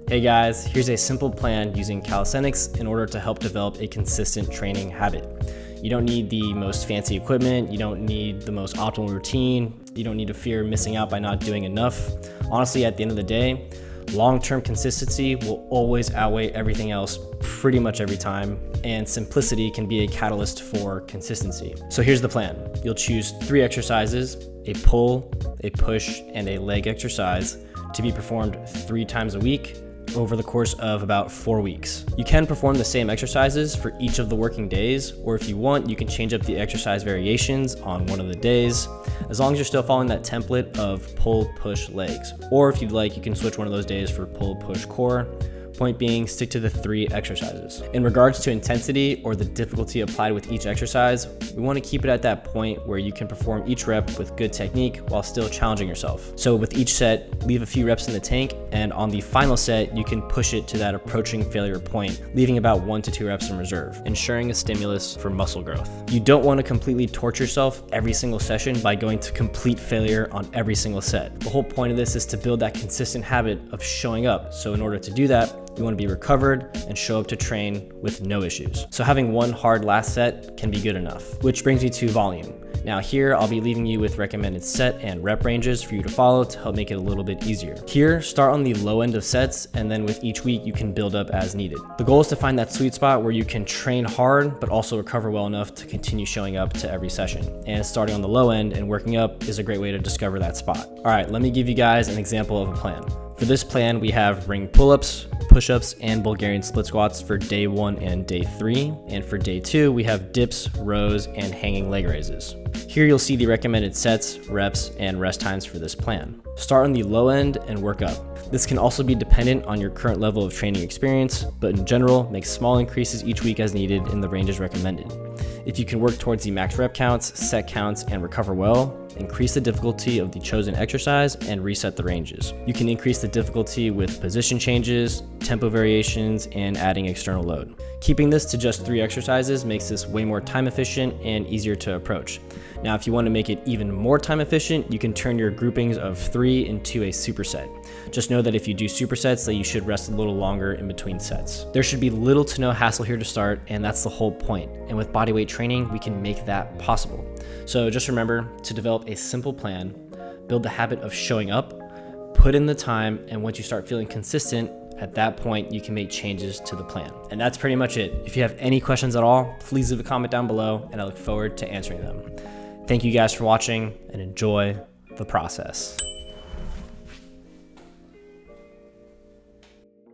Hey guys, here's a simple plan using calisthenics in order to help develop a consistent training habit. You don't need the most fancy equipment, you don't need the most optimal routine, you don't need to fear missing out by not doing enough. Honestly, at the end of the day, long-term consistency will always outweigh everything else pretty much every time, and simplicity can be a catalyst for consistency. So here's the plan. You'll choose 3 exercises, a pull, a push, and a leg exercise to be performed 3 times a week over the course of about 4 weeks. You can perform the same exercises for each of the working days, or if you want, you can change up the exercise variations on one of the days, as long as you're still following that template of pull, push, legs. Or if you'd like, you can switch one of those days for pull, push, core. Point being, stick to the 3 exercises. In regards to intensity or the difficulty applied with each exercise, we want to keep it at that point where you can perform each rep with good technique while still challenging yourself. So with each set, leave a few reps in the tank, and on the final set, you can push it to that approaching failure point, leaving about 1 to 2 reps in reserve, ensuring a stimulus for muscle growth. You don't want to completely torture yourself every single session by going to complete failure on every single set. The whole point of this is to build that consistent habit of showing up. So in order to do that, you want to be recovered and show up to train with no issues. So having one hard last set can be good enough, which brings me to volume. Now here, I'll be leaving you with recommended set and rep ranges for you to follow to help make it a little bit easier. Here, start on the low end of sets, and then with each week, you can build up as needed. The goal is to find that sweet spot where you can train hard, but also recover well enough to continue showing up to every session. And starting on the low end and working up is a great way to discover that spot. All right, let me give you guys an example of a plan. For this plan, we have ring pull-ups, push-ups, and Bulgarian split squats for day 1 and day 3. And for day 2, we have dips, rows, and hanging leg raises. Here you'll see the recommended sets, reps, and rest times for this plan. Start on the low end and work up. This can also be dependent on your current level of training experience, but in general, make small increases each week as needed in the ranges recommended. If you can work towards the max rep counts, set counts, and recover well, increase the difficulty of the chosen exercise and reset the ranges. You can increase the difficulty with position changes, tempo variations, and adding external load. Keeping this to just 3 exercises makes this way more time efficient and easier to approach. Now, if you want to make it even more time efficient, you can turn your groupings of 3 into a superset. Just know that if you do supersets, that you should rest a little longer in between sets. There should be little to no hassle here to start, and that's the whole point. And with bodyweight training, we can make that possible. So just remember to develop a simple plan, build the habit of showing up, put in the time, and once you start feeling consistent, at that point, you can make changes to the plan. And that's pretty much it. If you have any questions at all, please leave a comment down below, and I look forward to answering them. Thank you guys for watching, and enjoy the process.